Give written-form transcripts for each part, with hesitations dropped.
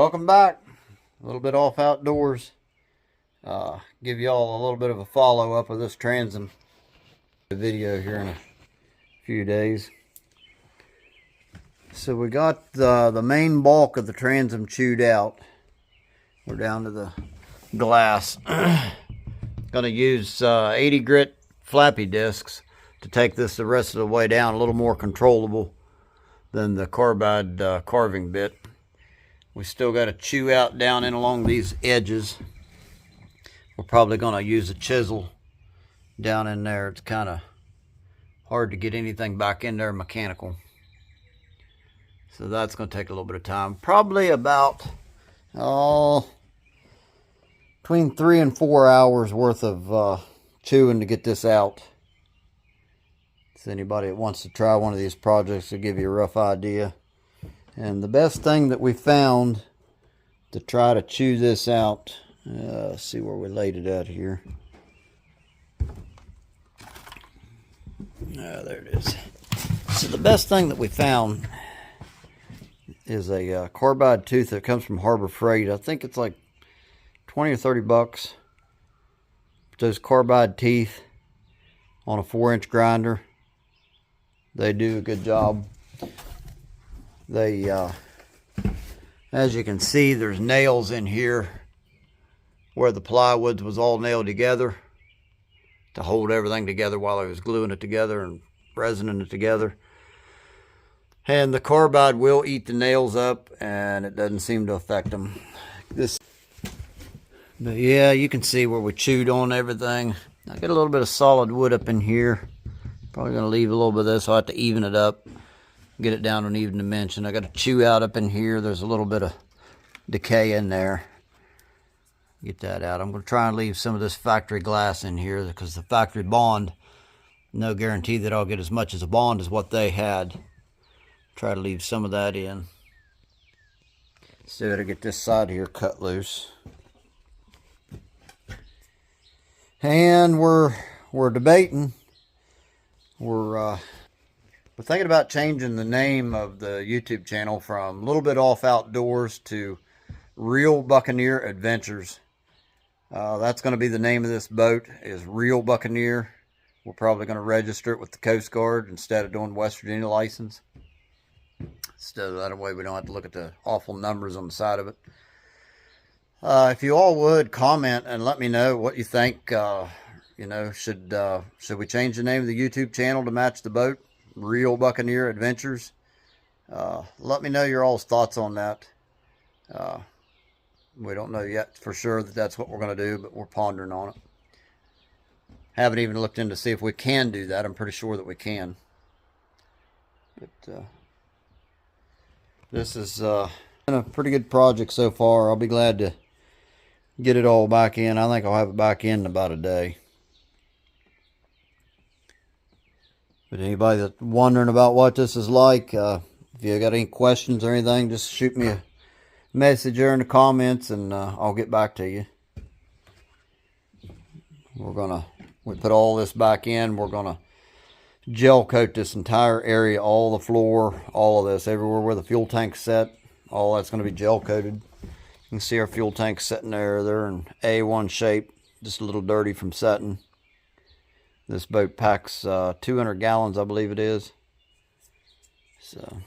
Welcome back. A little bit off outdoors. Give y'all a little bit of a follow-up of this transom video here in a few days. So we got the main bulk of the transom chewed out. We're down to the glass. Gonna use 80 grit flappy discs to take this the rest of the way down, a little more controllable than the carbide carving bit. We still got to chew out down in along these edges. We're probably going to use a chisel down in there. It's kind of hard to get anything back in there mechanical. So that's going to take a little bit of time. Probably about between 3 and 4 hours worth of chewing to get this out. So anybody that wants to try one of these projects will give you a rough idea. And the best thing that we found to try to chew this out, let's see where we laid it at here. There it is. So the best thing that we found is a carbide tooth that comes from Harbor Freight. I think it's like 20 or 30 bucks. Those carbide teeth on a 4-inch grinder. They do a good job. They, as you can see, there's nails in here where the plywood was all nailed together to hold everything together while I was gluing it together and resining it together. And the carbide will eat the nails up, and it doesn't seem to affect them. But yeah, you can see where we chewed on everything. I got a little bit of solid wood up in here. Probably going to leave a little bit of this, so I have to even it up. Get it down to an even dimension. I got to chew out up in here. There's a little bit of decay in there. Get that out. I'm going to try and leave some of this factory glass in here because the factory bond, no guarantee that I'll get as much as a bond as what they had. Try to leave some of that in. So to get this side here cut loose. And we're debating. We're thinking about changing the name of the YouTube channel from Little Bit Off Outdoors to Real Buccaneer Adventures. That's going to be the name of this boat, is Real Buccaneer. We're probably going to register it with the Coast Guard instead of doing West Virginia license. So that way we don't have to look at the awful numbers on the side of it. If you all would comment and let me know what you think. You know, should we change the name of the YouTube channel to match the boat? Real Buccaneer Adventures. Let me know your all's thoughts on that. We don't know yet for sure that that's what we're going to do, but we're pondering on it. Haven't even looked in to see if we can do that. I'm pretty sure that we can. But this has been a pretty good project so far. I'll be glad to get it all back in. I think I'll have it back in about a day. But anybody that's wondering about what this is like, if you got any questions or anything, just shoot me a message there in the comments and I'll get back to you. We put all this back in. We're gonna gel coat this entire area, all the floor, all of this, everywhere where the fuel tank's set. All that's gonna be gel coated. You can see our fuel tank sitting there. They're in A1 shape, just a little dirty from setting. This boat packs 200 gallons, I believe it is. So,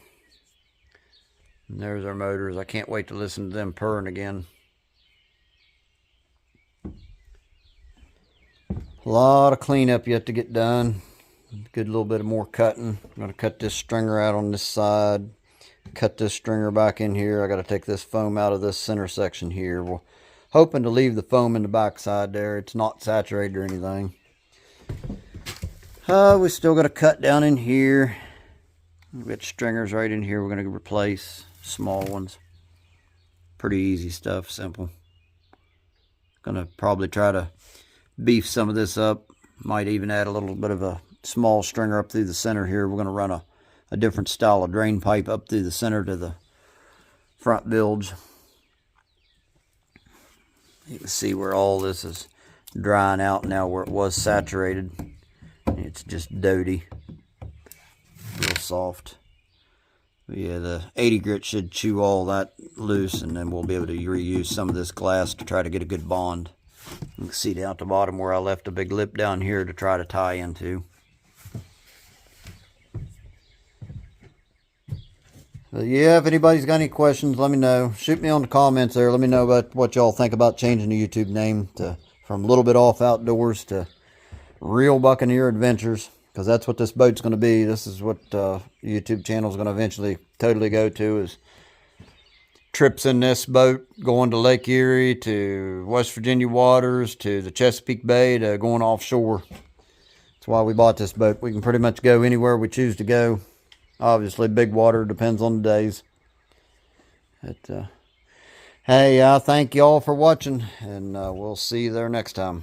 and there's our motors. I can't wait to listen to them purring again. A lot of cleanup yet to get done. Good little bit of more cutting. I'm going to cut this stringer out on this side. Cut this stringer back in here. I got to take this foam out of this center section here. We're hoping to leave the foam in the back side there. It's not saturated or anything. We still got to cut down in here. We've got stringers right in here we're going to replace. Small ones. Pretty easy stuff, simple. Gonna probably try to beef some of this up. Might even add a little bit of a small stringer up through the center here. We're going to run a different style of drain pipe up through the center to the front bilge. You can see where all this is drying out now where it was saturated. It's just doty, real soft. Yeah, the 80 grit should chew all that loose, and then we'll be able to reuse some of this glass to try to get a good bond. You can see down at the bottom where I left a big lip down here to try to tie into. But yeah, if anybody's got any questions, let me know. Shoot me on the comments there. Let me know about what y'all think about changing the YouTube name from a little bit off outdoors to Real Buccaneer Adventures, because that's what this boat's going to be. This is what YouTube channel is going to eventually totally go to, is trips in this boat going to Lake Erie, to West Virginia waters, to the Chesapeake Bay, to going offshore. That's why we bought this boat. We can pretty much go anywhere we choose to go. Obviously, big water depends on the days. But, hey, I thank y'all for watching, and we'll see you there next time.